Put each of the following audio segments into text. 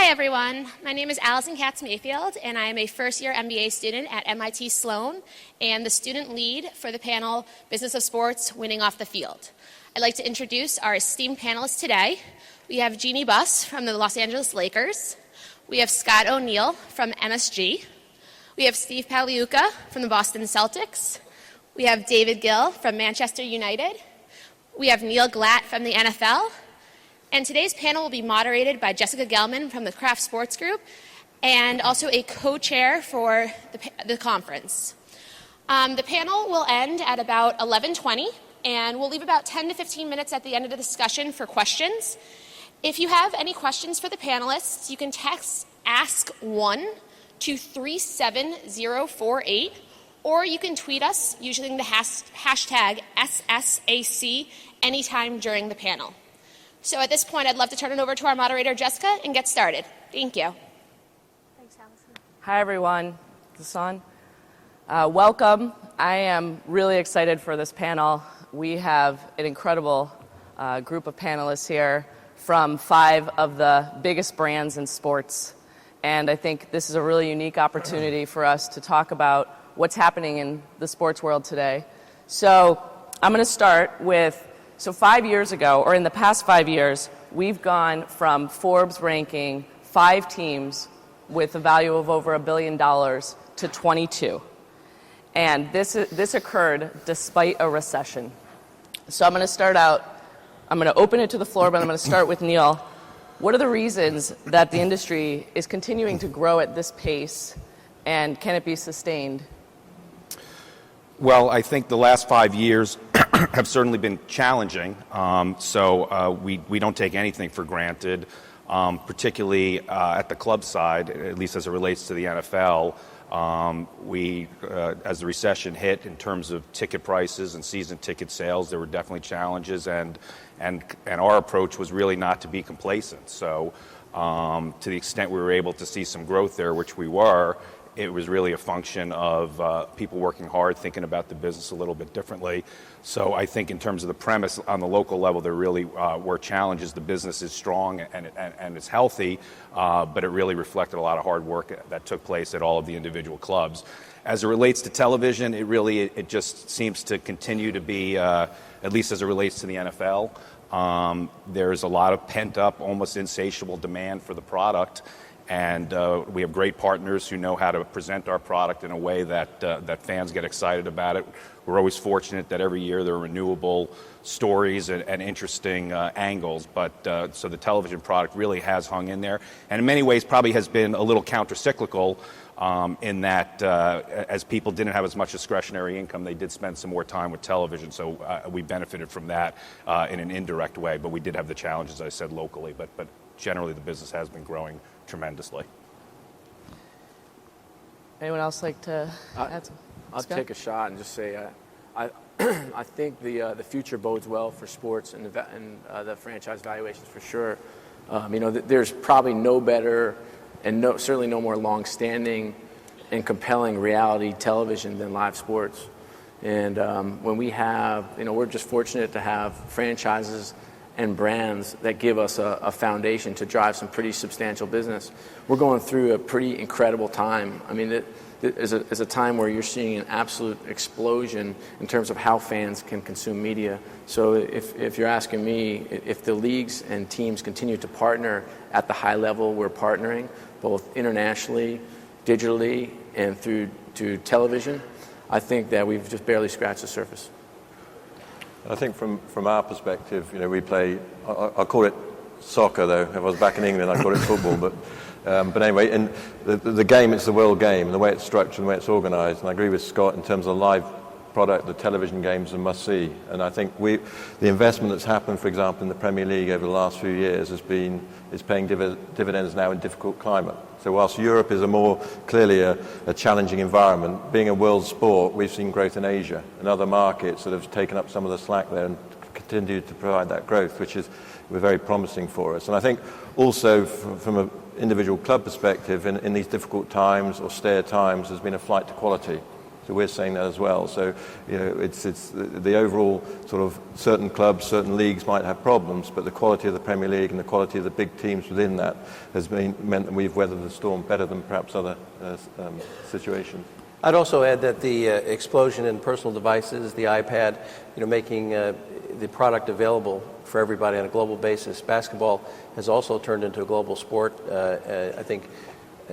Hi everyone, my name is Allison Katz-Mayfield and I am a first-year MBA student at MIT Sloan and the student lead for the panel Business of Sports, Winning Off the Field. I'd like to introduce our esteemed panelists today. We have Jeannie Buss from the Los Angeles Lakers. We have Scott O'Neill from MSG. We have Steve Pagliuca from the Boston Celtics. We have David Gill from Manchester United. We have Neil Glatt from the NFL. And today's panel will be moderated by Jessica Gelman from the Kraft Sports Group and also a co-chair for the conference. The panel will end at about 11:20 and we'll leave about 10 to 15 minutes at the end of the discussion for questions. If you have any questions for the panelists, you can text ASK1 to 37048 or you can tweet us using the hashtag SSAC anytime during the panel. So at this point, I'd love to turn it over to our moderator, Jessica, and get started. Thank you. Thanks, Allison. Hi, everyone. Is this on? Welcome. I am really excited for this panel. We have an incredible group of panelists here from 5 of the biggest brands in sports. And I think this is a really unique opportunity for us to talk about what's happening in the sports world today. So I'm going to start with, 5 years ago, or in the past 5 years, we've gone from Forbes ranking 5 teams with a value of over $1 billion to 22. And this occurred despite a recession. So I'm going to open it to the floor, but I'm going to start with Neil. What are the reasons that the industry is continuing to grow at this pace, and can it be sustained? Well, I think the last 5 years have certainly been challenging, so we don't take anything for granted, particularly at the club side, at least as it relates to the NFL. As the recession hit in terms of ticket prices and season ticket sales, there were definitely challenges, and our approach was really not to be complacent. So to the extent we were able to see some growth there, which we were, it was really a function of people working hard, thinking about the business a little bit differently. So I think in terms of the premise on the local level, there really were challenges. The business is strong and it's healthy, but it really reflected a lot of hard work that took place at all of the individual clubs. As it relates to television, it just seems to continue to be, at least as it relates to the NFL, there's a lot of pent-up, almost insatiable demand for the product. And we have great partners who know how to present our product in a way that fans get excited about it. We're always fortunate that every year there are renewable stories and interesting angles. But so the television product really has hung in there, and in many ways probably has been a little countercyclical in that as people didn't have as much discretionary income, they did spend some more time with television. So we benefited from that in an indirect way. But we did have the challenges, I said, locally. But generally, the business has been growing tremendously. Anyone else like to add some? I'll take a shot and just say I think the future bodes well for sports and the franchise valuations for sure. There's probably no better and certainly no more long-standing and compelling reality television than live sports. And when we have, we're just fortunate to have franchises and brands that give us a foundation to drive some pretty substantial business. We're going through a pretty incredible time. I mean, it is a time where you're seeing an absolute explosion in terms of how fans can consume media. So if you're asking me, if the leagues and teams continue to partner at the high level we're partnering, both internationally, digitally, and through television, I think that we've just barely scratched the surface. I think from our perspective, we play, I'll call it soccer though. If I was back in England, I'd call it football. But anyway, and the game, it's the world game, and the way it's structured and the way it's organised. And I agree with Scott in terms of the live product, the television games are must see. And I think the investment that's happened, for example, in the Premier League over the last few years is paying dividends now in difficult climate. So whilst Europe is clearly a challenging environment, being a world sport, we've seen growth in Asia and other markets that have taken up some of the slack there and continue to provide that growth, which is very promising for us. And I think also from an individual club perspective, in these difficult times, austere times, there's been a flight to quality. So we're saying that as well. So, it's the overall sort of certain clubs, certain leagues might have problems, but the quality of the Premier League and the quality of the big teams within that has meant that we've weathered the storm better than perhaps other situations. I'd also add that the explosion in personal devices, the iPad, making the product available for everybody on a global basis. Basketball has also turned into a global sport. I think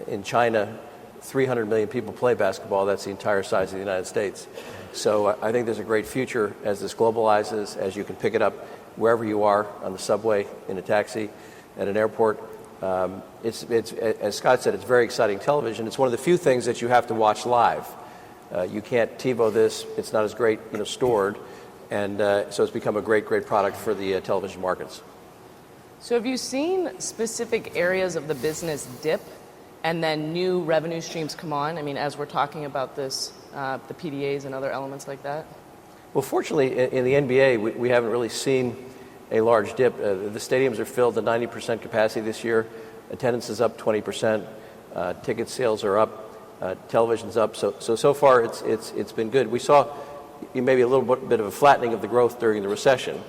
in China, 300 million people play basketball. That's the entire size of the United States. So I think there's a great future as this globalizes, as you can pick it up wherever you are, on the subway, in a taxi, at an airport. It's as Scott said, it's very exciting television. It's one of the few things that you have to watch live. You can't TiVo this. It's not as great, stored. And so it's become a great product for the television markets. So have you seen specific areas of the business dip and then new revenue streams come on? I mean, as we're talking about this, the PDAs and other elements like that? Well, fortunately, in the NBA, we haven't really seen a large dip. The stadiums are filled to 90% capacity this year. Attendance is up 20%. Ticket sales are up. Television's up. So far, it's been good. We saw maybe a little bit of a flattening of the growth during the recession.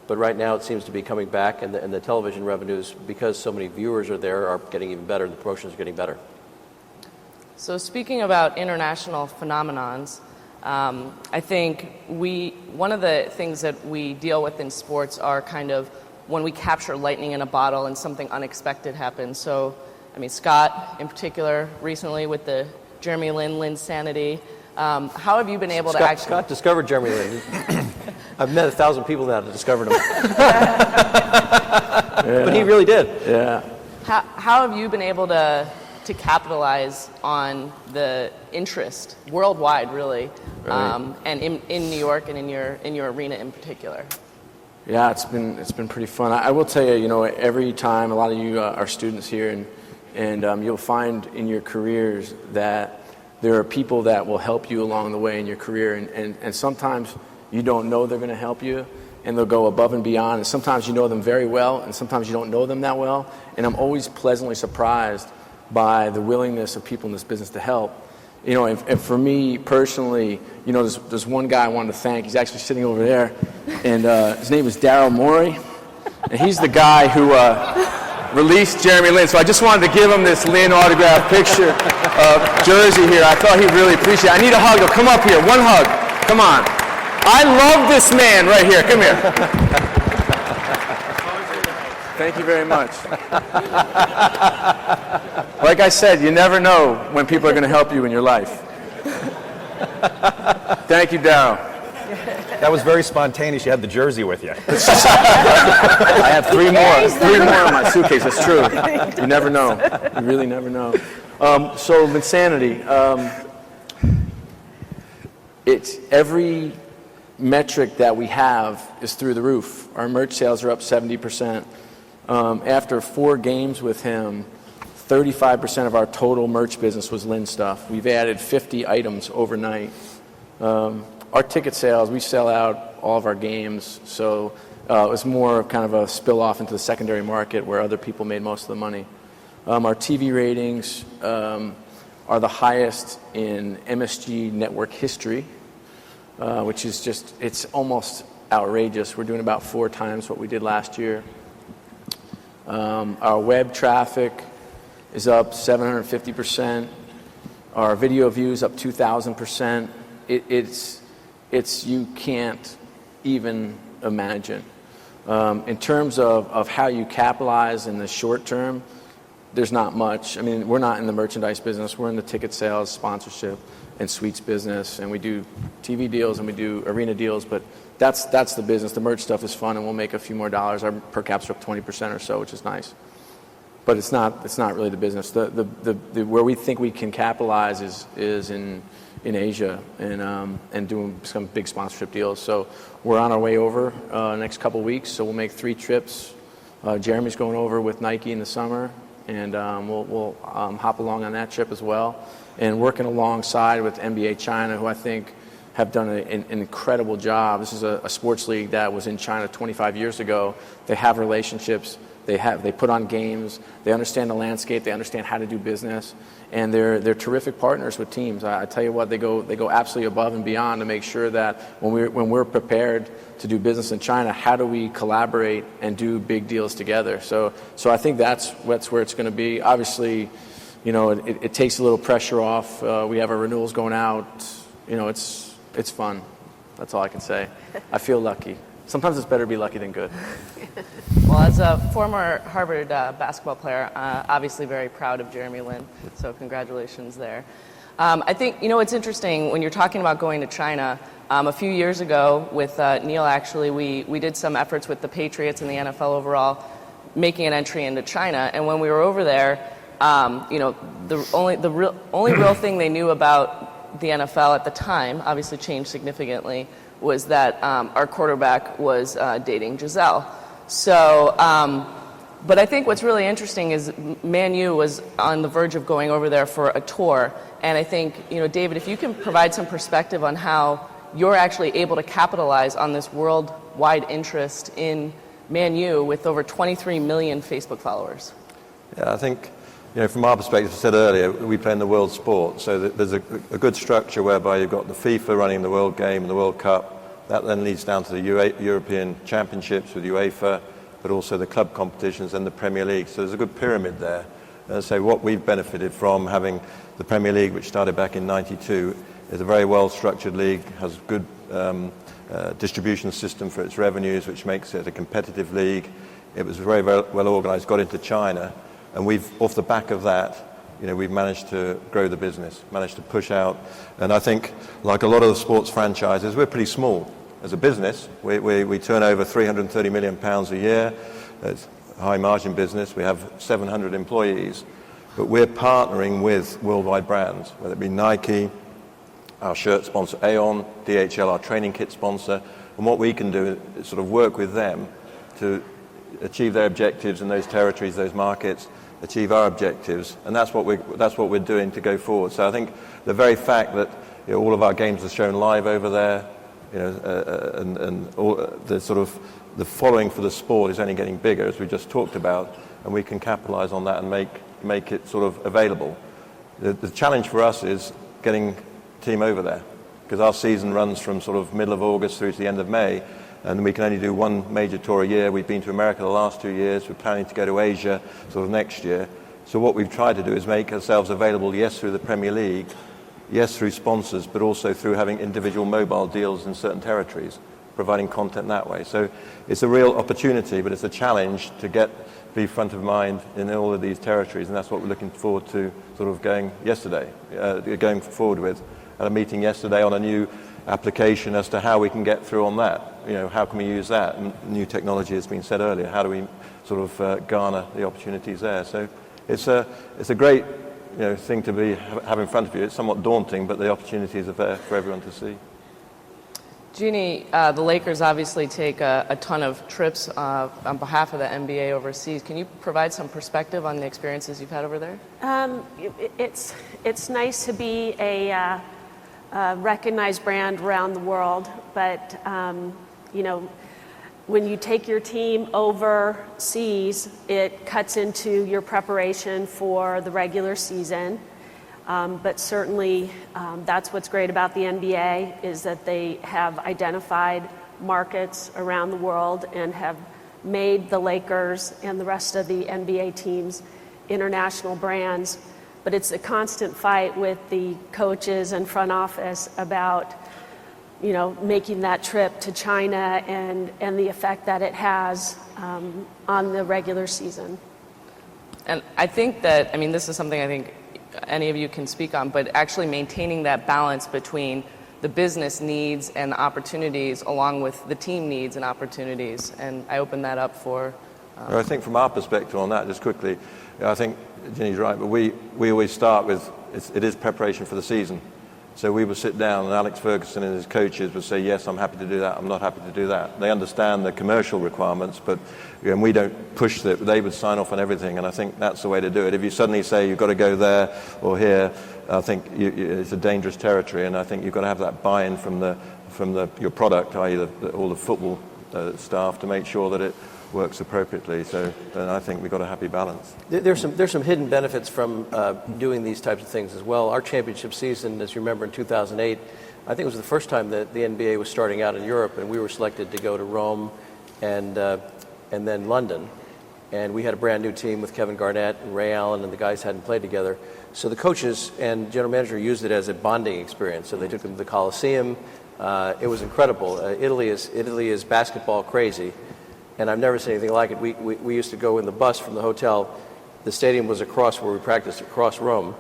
But right now it seems to be coming back, and the television revenues, because so many viewers are there, are getting even better. The promotions are getting better. So speaking about international phenomenons, I think one of the things that we deal with in sports are kind of when we capture lightning in a bottle and something unexpected happens. So, I mean, Scott in particular, recently with the Jeremy Lin Sanity, how have you been able to actually... Scott discovered Jeremy Lin. I've met 1,000 people now that discovered him. But he really did. Yeah. How have you been able to capitalize on the interest worldwide, really, right. And in New York and in your arena in particular? Yeah, it's been pretty fun. I will tell you, every time, a lot of you are students here, and you'll find in your careers that there are people that will help you along the way in your career, and sometimes you don't know they're going to help you, and they'll go above and beyond, and sometimes you know them very well, and sometimes you don't know them that well, and I'm always pleasantly surprised by the willingness of people in this business to help. And for me personally, there's one guy I wanted to thank. He's actually sitting over there, and his name is Daryl Morey, and he's the guy who released Jeremy Lin. So I just wanted to give him this Lin autograph picture jersey here. I thought he'd really appreciate it. I need a hug. Come up here. One hug. Come on. I love this man right here. Come here. Thank you very much. Like I said, you never know when people are going to help you in your life. Thank you, Darryl. That was very spontaneous. You had the jersey with you. I have three more in my suitcase. That's true. You never know. You really never know. So Linsanity, it's every metric that we have is through the roof. Our merch sales are up 70%. After 4 games with him, 35% of our total merch business was Lin stuff. We've added 50 items overnight. Our ticket sales, we sell out all of our games, so it was more kind of a spill off into the secondary market where other people made most of the money. Our TV ratings are the highest in MSG network history, which is just, it's almost outrageous. We're doing about 4 times what we did last year. Our web traffic is up 750%. Our video views up 2,000%. It's you can't even imagine. In terms of how you capitalize in the short term, there's not much. I mean, we're not in the merchandise business. We're in the ticket sales, sponsorship, and suites business, and we do TV deals and we do arena deals, but that's the business. The merch stuff is fun, and we'll make a few more dollars. Our per caps are up 20% or so, which is nice. But it's not really the business. The where we think we can capitalize is in Asia and doing some big sponsorship deals. So we're on our way over next couple weeks. So we'll make 3 trips. Jeremy's going over with Nike in the summer, and we'll hop along on that trip as well. And working alongside with NBA China, who I think have done an incredible job. This is a sports league that was in China 25 years ago. They have relationships They put on games. They understand the landscape. They understand how to do business, and they're terrific partners with teams. I tell you what, they go absolutely above and beyond to make sure that when we're prepared to do business in China, how do we collaborate and do big deals together? So I think that's where it's going to be. Obviously, it takes a little pressure off. We have our renewals going out. It's fun. That's all I can say. I feel lucky. Sometimes it's better to be lucky than good. Well, as a former Harvard basketball player, obviously very proud of Jeremy Lin, so congratulations there. I think, it's interesting when you're talking about going to China. A few years ago with Neil, actually, we did some efforts with the Patriots and the NFL overall, making an entry into China. And when we were over there, the only real thing they knew about the NFL at the time, obviously changed significantly, was that our quarterback was dating Giselle. So, but I think what's really interesting is Man U was on the verge of going over there for a tour. And I think, David, if you can provide some perspective on how you're actually able to capitalize on this worldwide interest in Man U with over 23 million Facebook followers. Yeah, I think, from our perspective, as I said earlier, we play in the world sport, so there's a good structure whereby you've got the FIFA running the World Game and the World Cup. That then leads down to the European Championships with UEFA, but also the club competitions and the Premier League. So there's a good pyramid there. And so what we've benefited from having the Premier League, which started back in '92, is a very well-structured league, has a good distribution system for its revenues, which makes it a competitive league. It was very well organised, got into China, and we've, off the back of that, we've managed to grow the business, managed to push out. And I think, like a lot of the sports franchises, we're pretty small as a business. We turn over £330 million a year. It's a high-margin business. We have 700 employees. But we're partnering with worldwide brands, whether it be Nike, our shirt sponsor Aon, DHL, our training kit sponsor. And what we can do is sort of work with them to achieve their objectives in those territories, those markets, achieve our objectives, and that's what we're doing to go forward. So I think the very fact that all of our games are shown live over there, and all the sort of the following for the sport is only getting bigger, as we just talked about, and we can capitalize on that and make it sort of available. The challenge for us is getting the team over there, because our season runs from sort of middle of August through to the end of May. And we can only do one major tour a year. We've been to America the last 2 years. We're planning to go to Asia sort of next year. So what we've tried to do is make ourselves available, yes, through the Premier League, yes, through sponsors, but also through having individual mobile deals in certain territories, providing content that way. So it's a real opportunity, but it's a challenge to be front of mind in all of these territories. And that's what we're looking forward to sort of going forward with. At a meeting yesterday on a new application as to how we can get through on that. How can we use that? And new technology has been said earlier. How do we sort of garner the opportunities there? So it's a great thing to have in front of you. It's somewhat daunting, but the opportunities are there for everyone to see. Jeannie, the Lakers obviously take a ton of trips on behalf of the NBA overseas. Can you provide some perspective on the experiences you've had over there? It's nice to be a recognized brand around the world, but when you take your team overseas, it cuts into your preparation for the regular season. But certainly, that's what's great about the NBA, is that they have identified markets around the world and have made the Lakers and the rest of the NBA teams international brands. But it's a constant fight with the coaches and front office about, making that trip to China and the effect that it has on the regular season. And I think that, this is something I think any of you can speak on, but actually maintaining that balance between the business needs and opportunities along with the team needs and opportunities. And I open that up for... I think from our perspective on that, just quickly, I think Ginny's right, but we always start with, it is preparation for the season. So we would sit down and Alex Ferguson and his coaches would say, yes, I'm happy to do that, I'm not happy to do that. They understand the commercial requirements, but we don't push it. They would sign off on everything, and I think that's the way to do it. If you suddenly say you've got to go there or here, I think it's a dangerous territory, and I think you've got to have that buy-in from your product, i.e. all the football staff, to make sure that it works appropriately. So then I think we've got a happy balance. There's some hidden benefits from doing these types of things as well. Our championship season, as you remember, in 2008, I think it was the first time that the NBA was starting out in Europe, and we were selected to go to Rome and then London. And we had a brand new team with Kevin Garnett and Ray Allen, and the guys hadn't played together. So the coaches and general manager used it as a bonding experience. So they took them to the Coliseum. It was incredible. Italy is basketball crazy, and I've never seen anything like it. We used to go in the bus from the hotel. The stadium was across where we practiced, across Rome,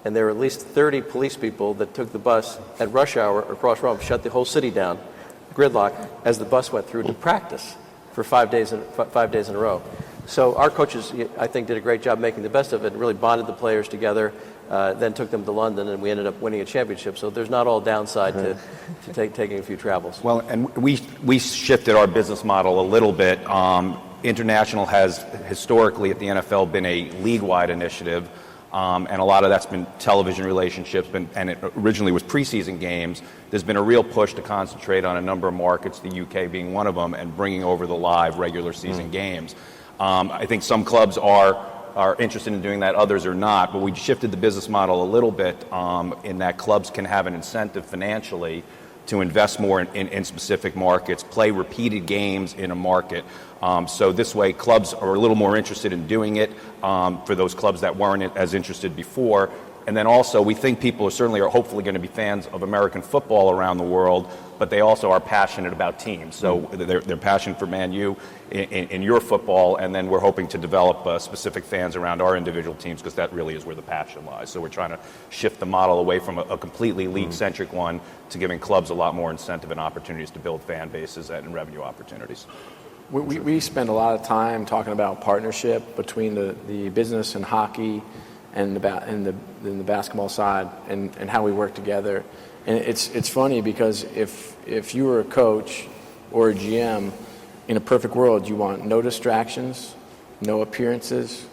and there were at least 30 police people that took the bus at rush hour across Rome, shut the whole city down, gridlock, as the bus went through to practice for 5 days in a row. So our coaches, I think, did a great job making the best of it and really bonded the players together, then took them to London, and we ended up winning a championship. So there's not all downside to taking a few travels. Well, and we shifted our business model a little bit. International has historically at the NFL been a league-wide initiative, and a lot of that's been television relationships, and it originally was preseason games. There's been a real push to concentrate on a number of markets, the UK being one of them, and bringing over the live regular season games. I think some clubs are interested in doing that, others are not, but we shifted the business model a little bit in that clubs can have an incentive financially to invest more in specific markets, play repeated games in a market. So this way clubs are a little more interested in doing it for those clubs that weren't as interested before. And then also we think people are hopefully going to be fans of American football around the world, but they also are passionate about teams. So they're passionate for Man U in your football, and then we're hoping to develop specific fans around our individual teams, because that really is where the passion lies. So we're trying to shift the model away from a completely league-centric one to giving clubs a lot more incentive and opportunities to build fan bases and revenue opportunities. We spend a lot of time talking about partnership between the business and hockey and the basketball side, and how we work together. And it's funny because if you were a coach or a GM, in a perfect world, you want no distractions, no appearances,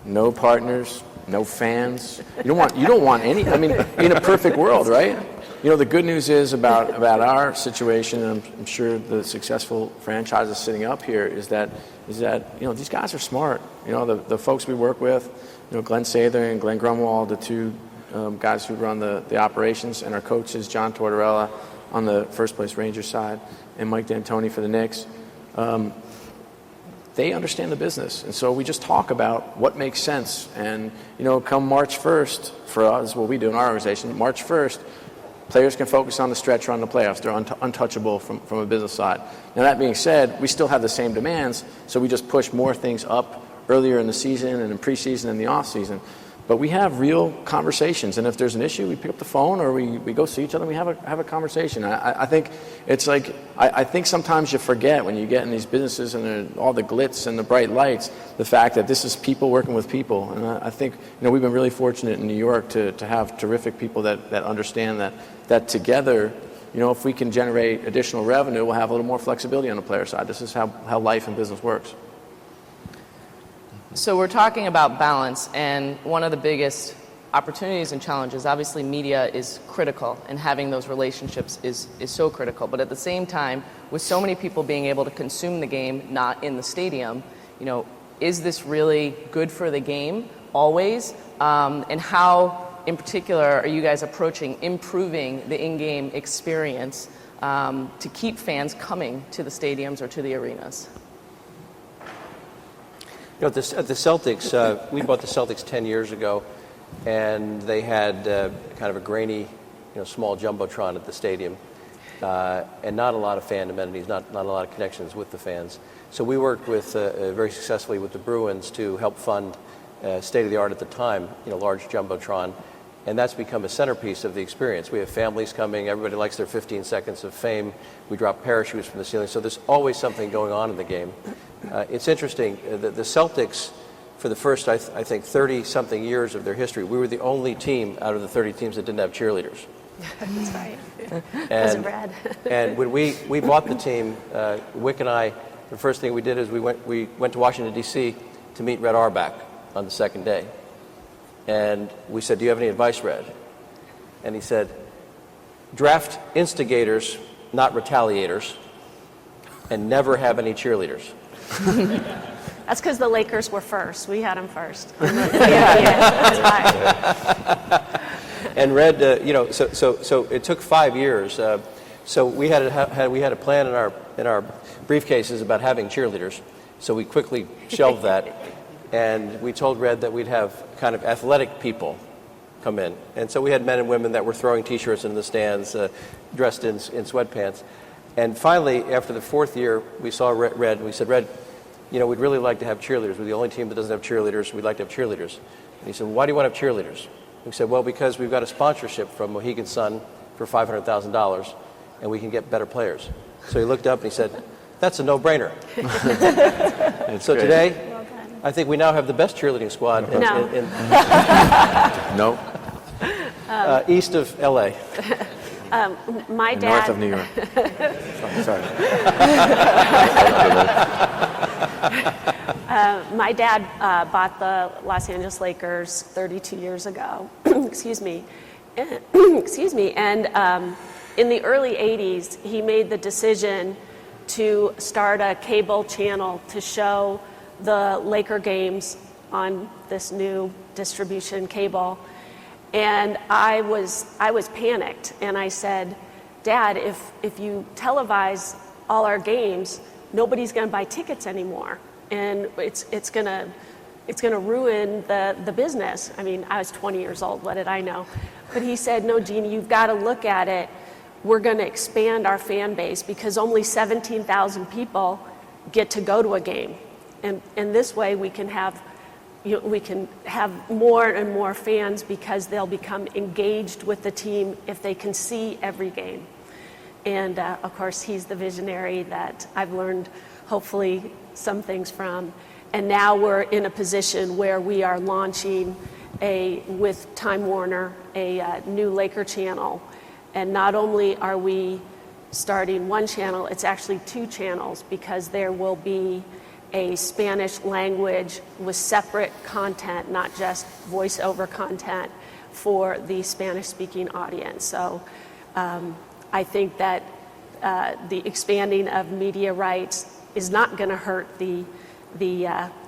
no partners, no fans. You don't want any. I mean, in a perfect world, right? You know, the good news is about our situation, and I'm sure the successful franchises sitting up here, is that these guys are smart. You know, the folks we work with, Glenn Sather and Glenn Grunwald, the two guys who run the operations, and our coaches, John Tortorella on the First Place Rangers side, and Mike D'Antoni for the Knicks. They understand the business, and so we just talk about what makes sense. And come March 1st, for us, what we do in our organization, March 1st, players can focus on the stretch run, the playoffs. They're untouchable from a business side. Now, that being said, we still have the same demands, so we just push more things up earlier in the season and in preseason and the off season. But we have real conversations, and if there's an issue, we pick up the phone or we go see each other and we have a conversation. I think it's like, I think sometimes you forget when you get in these businesses and all the glitz and the bright lights, the fact that this is people working with people. And I think we've been really fortunate in New York to have terrific people that understand that together, if we can generate additional revenue, we'll have a little more flexibility on the player side. This is how life and business works. So we're talking about balance, and one of the biggest opportunities and challenges, obviously media is critical, and having those relationships is so critical. But at the same time, with so many people being able to consume the game, not in the stadium, is this really good for the game always? And how, in particular, are you guys approaching improving the in-game experience to keep fans coming to the stadiums or to the arenas? At the Celtics, we bought the Celtics 10 years ago, and they had kind of a grainy, small jumbotron at the stadium, and not a lot of fan amenities, not a lot of connections with the fans. So we worked with very successfully with the Bruins to help fund state-of-the-art at the time, large jumbotron, and that's become a centerpiece of the experience. We have families coming. Everybody likes their 15 seconds of fame. We drop parachutes from the ceiling. So there's always something going on in the game. It's interesting. The Celtics, for the first, I think, 30-something years of their history, we were the only team out of the 30 teams that didn't have cheerleaders. That's right. And, Brad. And when we bought the team, Wick and I, the first thing we did is we went to Washington, D.C. to meet Red Auerbach on the second day. And we said, "Do you have any advice, Red?" And he said, "Draft instigators, not retaliators, and never have any cheerleaders." That's because the Lakers were first. We had them first. That's why. And Red, so it took 5 years. So we had a plan in our briefcases about having cheerleaders. So we quickly shelved that, and we told Red that we'd have kind of athletic people come in. And so we had men and women that were throwing T-shirts in the stands, dressed in sweatpants. And finally, after the 4th year, we saw Red, and we said, Red, we'd really like to have cheerleaders. We're the only team that doesn't have cheerleaders. We'd like to have cheerleaders. And he said, well, why do you want to have cheerleaders? We said, well, because we've got a sponsorship from Mohegan Sun for $500,000, and we can get better players. So he looked up and he said, that's a no-brainer. So today, I think we now have the best cheerleading squad east of L.A. My dad, North of New York. Sorry. My dad bought the Los Angeles Lakers 32 years ago. Excuse me. And in the early 80s, he made the decision to start a cable channel to show the Laker games on this new distribution cable. And I was panicked, and I said, Dad, if you televise all our games, nobody's going to buy tickets anymore, and it's going to ruin the business. I mean, I was 20 years old. What did I know? But he said, no, Jeannie, you've got to look at it. We're going to expand our fan base because only 17,000 people get to go to a game, and this way we can have more and more fans because they'll become engaged with the team if they can see every game. And of course, he's the visionary that I've learned hopefully some things from. And now we're in a position where we are launching with Time Warner, a new Laker channel. And not only are we starting one channel, it's actually 2 channels because there will be a Spanish language with separate content, not just voiceover content for the Spanish-speaking audience. So I think that the expanding of media rights is not going to hurt the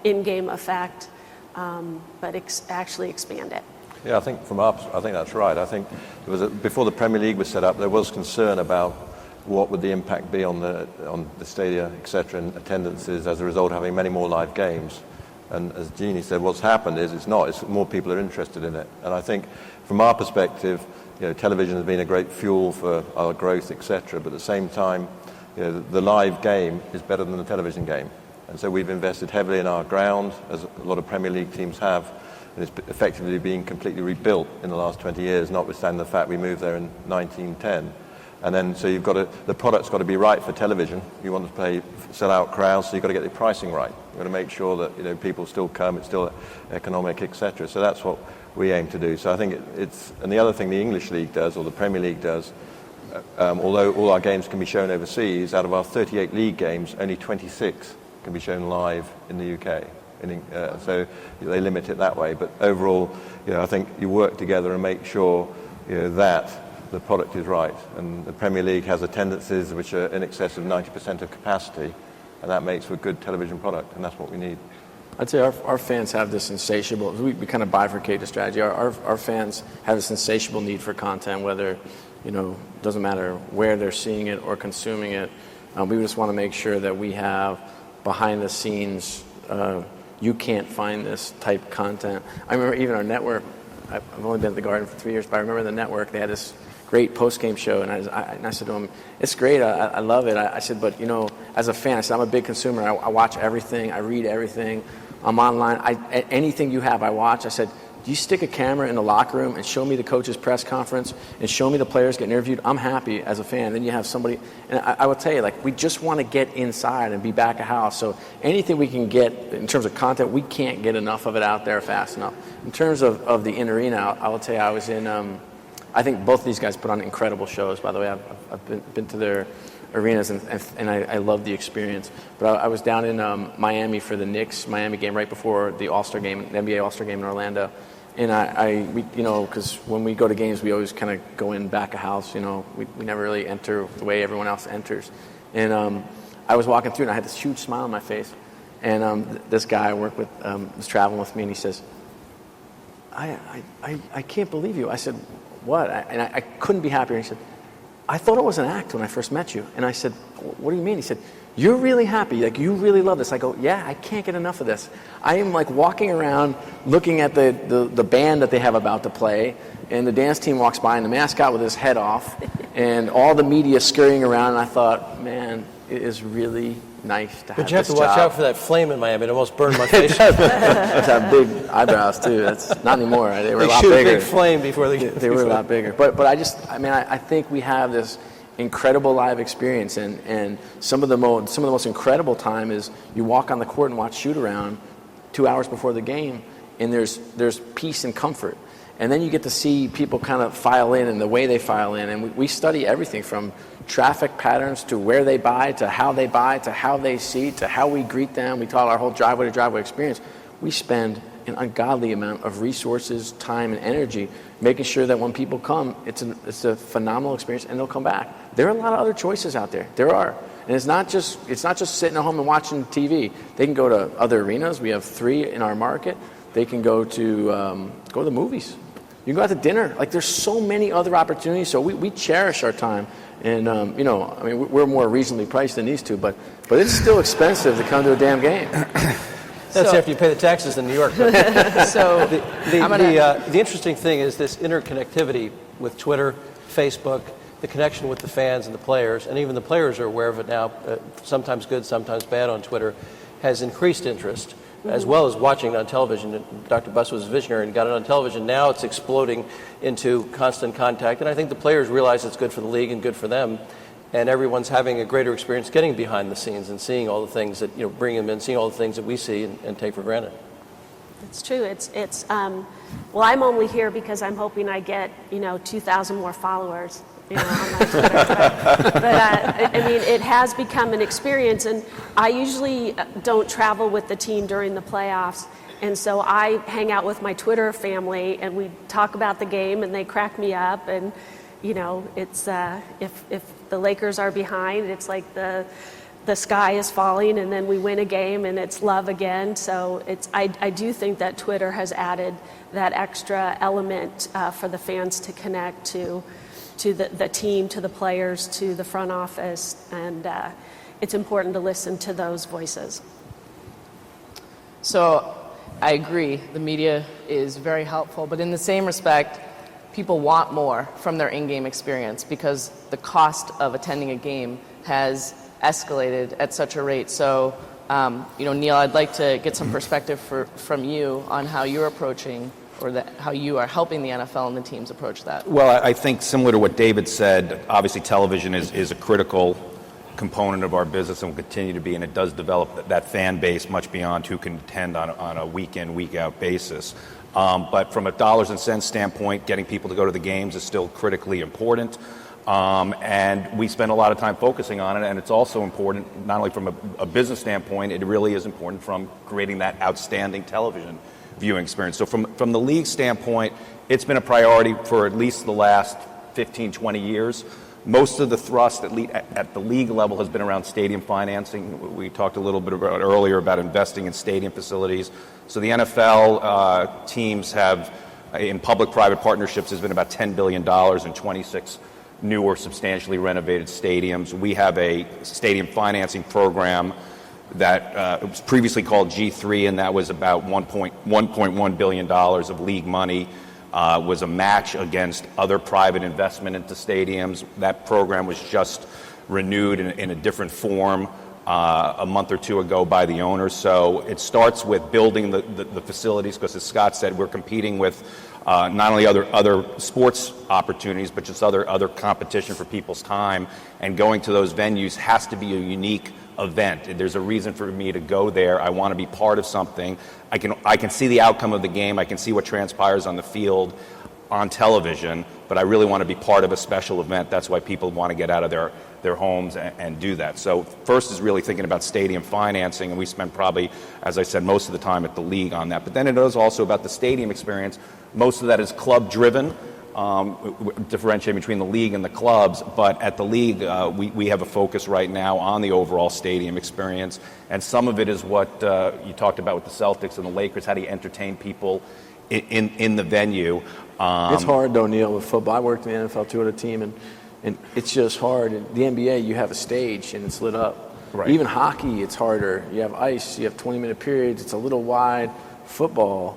in-game effect, but actually expand it. Yeah, I think that's right. I think before the Premier League was set up, there was concern about what would the impact be on the stadia, etc., and attendances as a result of having many more live games. And as Jeannie said, what's happened is it's more people are interested in it. And I think from our perspective, television has been a great fuel for our growth, etc. But at the same time, the live game is better than the television game. And so we've invested heavily in our ground, as a lot of Premier League teams have, and it's effectively been completely rebuilt in the last 20 years, notwithstanding the fact we moved there in 1910. And then, so the product's got to be right for television. You want to sell out crowds, so you've got to get the pricing right. You've got to make sure that people still come, it's still economic, etc. So that's what we aim to do. So I think and the other thing the English League does, or the Premier League does, although all our games can be shown overseas, out of our 38 league games, only 26 can be shown live in the UK. So they limit it that way. But overall, I think you work together and make sure that the product is right. And the Premier League has attendances which are in excess of 90% of capacity, and that makes for a good television product, and that's what we need. I'd say our fans have this insatiable, we kind of bifurcate the strategy. Our fans have this insatiable need for content, whether, doesn't matter where they're seeing it or consuming it. We just want to make sure that we have behind the scenes, you can't find this type content. I remember even our network, I've only been at the Garden for 3 years, but I remember the network, they had this great post-game show, and I said to him, it's great, I love it. I said, but as a fan, I said, I'm a big consumer. I watch everything, I read everything, I'm online. Anything you have, I watch. I said, do you stick a camera in the locker room and show me the coach's press conference and show me the players getting interviewed? I'm happy as a fan. Then you have somebody, and I will tell you, we just want to get inside and be back of house. So anything we can get in terms of content, we can't get enough of it out there fast enough. In terms of the in-arena, I will tell you, I was in, I think both of these guys put on incredible shows, by the way. I've been to their arenas, and I love the experience. But I was down in Miami for the Knicks-Miami game right before the All-Star game, the NBA All-Star game in Orlando. And we because when we go to games, we always kind of go in back of house. We never really enter the way everyone else enters. And I was walking through, and I had this huge smile on my face. And this guy I work with was traveling with me, and he says, I can't believe you. I said, what? I couldn't be happier. He said, I thought it was an act when I first met you. And I said, what do you mean? He said, you're really happy. Like, you really love this. I go, yeah, I can't get enough of this. I am like walking around looking at the band that they have about to play, and the dance team walks by, and the mascot with his head off, and all the media scurrying around. And I thought, man, it is really nice to have this job. But you have to watch out for that flame in Miami. It almost burned my face. It have big eyebrows too. That's not anymore. Right? They were a lot shoot bigger. a big flame before they were a lot bigger. But I think we have this incredible live experience, and some of the most incredible time is you walk on the court and watch shoot around 2 hours before the game, and there's peace and comfort. And then you get to see people kind of file in and the way they file in. And we study everything from traffic patterns to where they buy, to how they seat, to how we greet them. We taught our whole driveway-to-driveway experience. We spend an ungodly amount of resources, time, and energy making sure that when people come, it's a phenomenal experience and they'll come back. There are a lot of other choices out there. There are. And it's not just sitting at home and watching TV. They can go to other arenas. We have 3 in our market. They can go to the movies. You can go out to dinner. Like, there's so many other opportunities. So we cherish our time. And, we're more reasonably priced than these two, but it's still expensive to come to a damn game. That's after you pay the taxes in New York. So the interesting thing is this interconnectivity with Twitter, Facebook, the connection with the fans and the players, and even the players are aware of it now, sometimes good, sometimes bad on Twitter, has increased interest, as well as watching it on television. Dr. Buss was a visionary and got it on television. Now it's exploding into constant contact, and I think the players realize it's good for the league and good for them, and everyone's having a greater experience getting behind the scenes and seeing all the things that, bring them in, seeing all the things that we see and take for granted. It's true. Well, I'm only here because I'm hoping I get, 2,000 more followers, on my Twitter. But it has become an experience, and I usually don't travel with the team during the playoffs. And so I hang out with my Twitter family, and we talk about the game, and they crack me up. And, it's if the Lakers are behind, it's like the sky is falling, and then we win a game, and it's love again. So I do think that Twitter has added that extra element for the fans to connect to the team, to the players, to the front office, and it's important to listen to those voices. So I agree, the media is very helpful, but in the same respect, people want more from their in-game experience because the cost of attending a game has escalated at such a rate. So, Neil, I'd like to get some perspective from you on how you're approaching how you are helping the NFL and the teams approach that. Well, I think similar to what David said, obviously television is a critical component of our business and will continue to be, and it does develop that fan base much beyond who can attend on a week-in, week-out basis. But from a dollars and cents standpoint, getting people to go to the games is still critically important. And we spend a lot of time focusing on it, and it's also important, not only from a business standpoint, it really is important from creating that outstanding television viewing experience. So from the league standpoint, it's been a priority for at least the last 15, 20 years. Most of the thrust at the league level has been around stadium financing. We talked a little bit earlier about investing in stadium facilities. So the NFL teams have, in public-private partnerships, has been about $10 billion in 26 new or substantially renovated stadiums. We have a stadium financing program that was previously called G3, and that was about $1.1 billion of league money. Was a match against other private investment into stadiums. That program was just renewed in a different form a month or two ago by the owners. So it starts with building the facilities, because as Scott said, we're competing with not only other sports opportunities, but just other competition for people's time. And going to those venues has to be a unique event. There's a reason for me to go there. I want to be part of something. I can see the outcome of the game. I can see what transpires on the field on television, but I really want to be part of a special event. That's why people want to get out of their homes and do that. So first is really thinking about stadium financing, and we spend probably, as I said, most of the time at the league on that. But then it is also about the stadium experience. Most of that is club driven. differentiating between the league and the clubs, but at the league, we have a focus right now on the overall stadium experience, and some of it is what you talked about with the Celtics and the Lakers. How do you entertain people in the venue? It's hard, though, Neil, with football. I worked in the NFL too at a team, and it's just hard. In the NBA, you have a stage, and it's lit up. Right. Even hockey, it's harder. You have ice, you have 20-minute periods, it's a little wide. Football,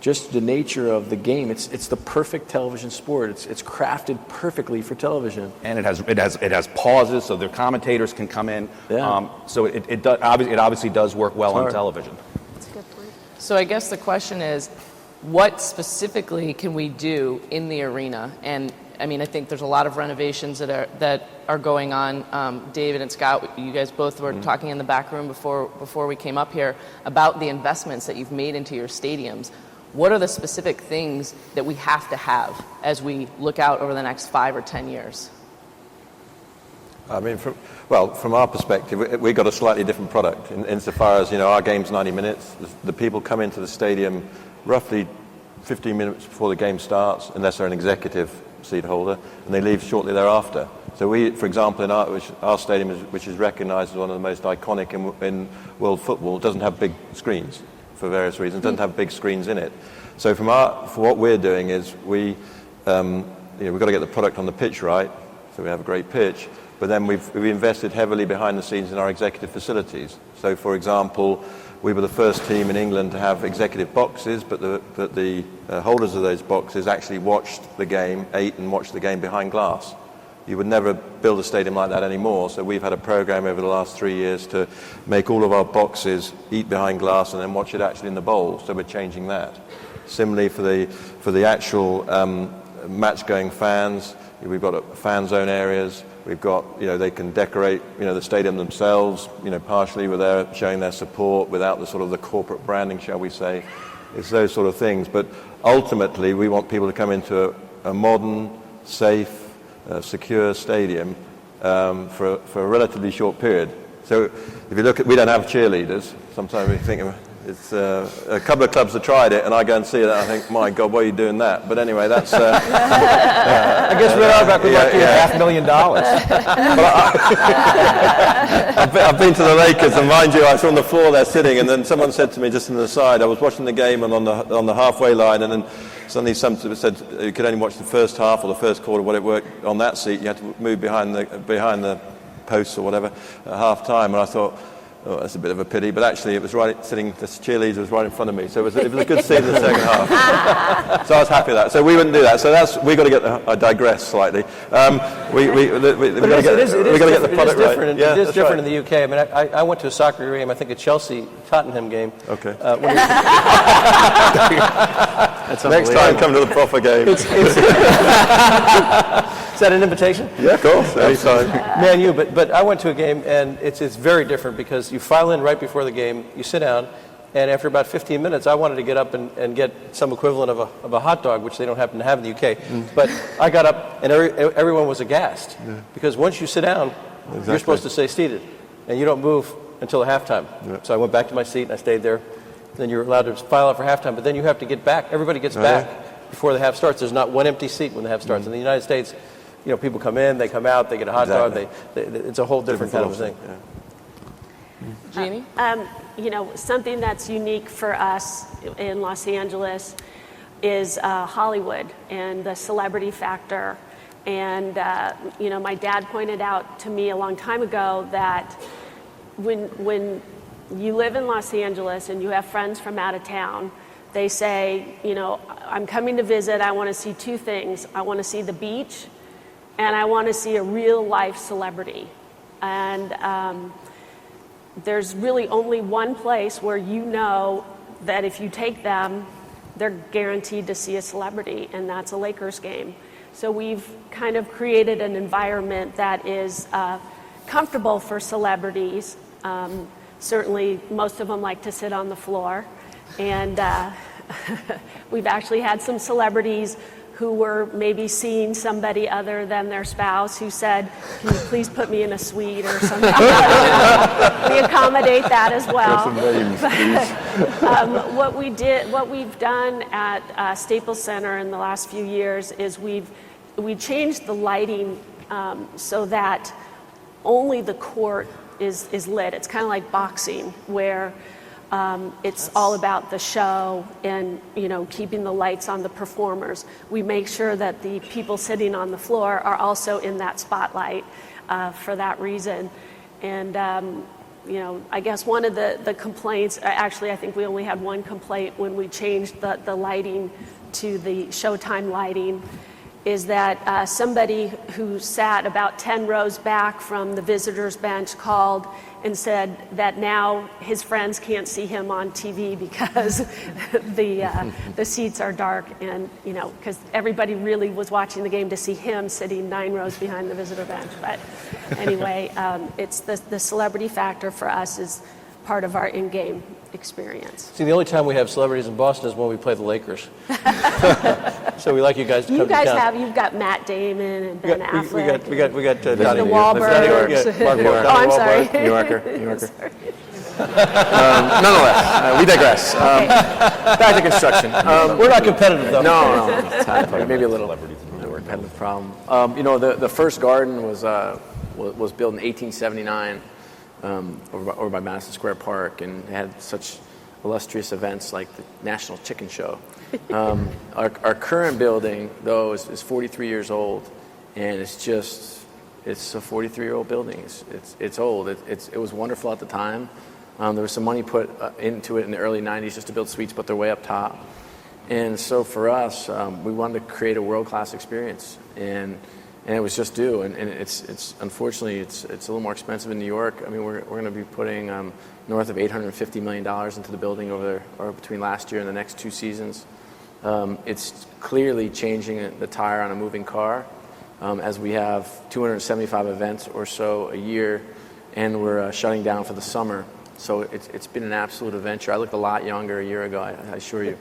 just the nature of the game, it's the perfect television sport. It's crafted perfectly for television. And it has pauses, so the commentators can come in. Yeah. So it obviously does work well on television. That's a good point. So I guess the question is, what specifically can we do in the arena? And I mean, I think there's a lot of renovations that are going on. David and Scott, you guys both were talking in the back room before we came up here about the investments that you've made into your stadiums. What are the specific things that we have to have as we look out over the next 5 or 10 years? I mean, from our perspective, we got a slightly different product insofar as, our game's 90 minutes. The people come into the stadium roughly 15 minutes before the game starts, unless they're an executive seat holder, and they leave shortly thereafter. So we, for example, in our stadium, which is recognized as one of the most iconic in world football, doesn't have big screens for various reasons, doesn't have big screens in it. So for what we're doing is we've got to get the product on the pitch right, so we have a great pitch, but then we've invested heavily behind the scenes in our executive facilities. So for example, we were the first team in England to have executive boxes, but the holders of those boxes actually watched the game, ate and watched the game behind glass. You would never build a stadium like that anymore, so we've had a program over the last 3 years to make all of our boxes eat behind glass and then watch it actually in the bowl, so we're changing that. Similarly, for the actual match-going fans, we've got fan zone areas. We've got, they can decorate, the stadium themselves, partially with showing their support without the sort of the corporate branding, shall we say. It's those sort of things. But ultimately, we want people to come into a modern, safe, secure stadium for a relatively short period. So if you look at, we don't have cheerleaders. Sometimes we think it's a couple of clubs have tried it, and I go and see it, and I think, my God, why are you doing that? But anyway, that's... I guess we're all about $500,000. I've been to the Lakers, and mind you, I was on the floor there sitting, and then someone said to me just on the side, I was watching the game and on the halfway line, and then suddenly someone said you could only watch the first half or the first quarter, what it worked on that seat. You had to move behind the posts or whatever at half time, and I thought, oh, that's a bit of a pity, but actually it was this cheerleader was right in front of me, so it was a good scene in the second half. So I was happy with that. So we wouldn't do that. So we've got to get I digress slightly. We've got to get the product right. Yeah, it is different in the UK. I mean, I went to a soccer game, I think a Chelsea-Tottenham game. Okay. Next time, come to the proper game. Is that an invitation? Yeah, of course. Anytime. Man, but I went to a game, and it's very different because you file in right before the game, you sit down, and after about 15 minutes, I wanted to get up and get some equivalent of a hot dog, which they don't happen to have in the UK. But I got up, and everyone was aghast because once you sit down, you're supposed to stay seated, and you don't move until halftime. Yeah. So I went back to my seat, and I stayed there. Then you're allowed to file out for halftime, but then you have to get back. Everybody gets back before the half starts. There's not one empty seat when the half starts. In the United States, people come in, they come out, they get a hot dog. It's a whole different kind of thing. Jeannie? Something that's unique for us in Los Angeles is Hollywood and the celebrity factor. And, my dad pointed out to me a long time ago that when you live in Los Angeles and you have friends from out of town, they say, I'm coming to visit, I want to see two things. I want to see the beach, and I want to see a real-life celebrity. And there's really only one place where you know that if you take them, they're guaranteed to see a celebrity, and that's a Lakers game. So we've kind of created an environment that is comfortable for celebrities. Certainly, most of them like to sit on the floor. And we've actually had some celebrities who were maybe seeing somebody other than their spouse who said, "Can you please put me in a suite or something?" We accommodate that as well. What we've done at Staples Center in the last few years is we changed the lighting so that only the court is lit. It's kind of like boxing, where it's all about the show and, keeping the lights on the performers. We make sure that the people sitting on the floor are also in that spotlight for that reason. And, I guess one of the complaints, actually I think we only had one complaint when we changed the lighting to the Showtime lighting, is that somebody who sat about 10 rows back from the visitors bench called and said that now his friends can't see him on TV because the seats are dark, and because everybody really was watching the game to see him sitting 9 rows behind the visitor bench. But anyway, it's the celebrity factor for us is part of our in-game experience. See, the only time we have celebrities in Boston is when we play the Lakers. So we like you guys to come to town. You've got Matt Damon and Ben Affleck. We got the Wahlbergs. I'm sorry. New Yorker. Nonetheless, we digress. Back to construction. We're not competitive, though. No, maybe a little competitive problem. The first garden was built in 1879 over by Madison Square Park, and had such illustrious events like the National Chicken Show. Our current building, though, is 43 years old, and it's a 43-year-old building. It's old. It was wonderful at the time. There was some money put into it in the early 90s just to build suites, but they're way up top. And so for us, we wanted to create a world-class experience, and it was just due. And it's unfortunately it's a little more expensive in New York. I mean, we're going to be putting north of $850 million into the building between last year and the next 2 seasons. It's clearly changing the tire on a moving car, as we have 275 events or so a year, and we're shutting down for the summer. So it's been an absolute adventure. I looked a lot younger a year ago, I assure you.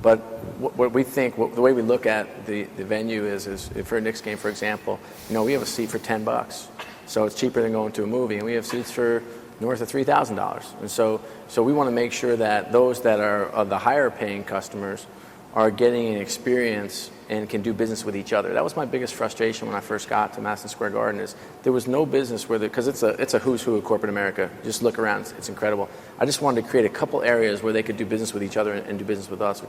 But what we think, the way we look at the venue is for a Knicks game, for example, we have a seat for $10, so it's cheaper than going to a movie, and we have seats for north of $3,000. And so we want to make sure that those that are the higher paying customers are getting an experience and can do business with each other. That was my biggest frustration when I first got to Madison Square Garden, is there was no business because it's a who's who of corporate America. Just look around, it's incredible. I just wanted to create a couple areas where they could do business with each other and do business with us,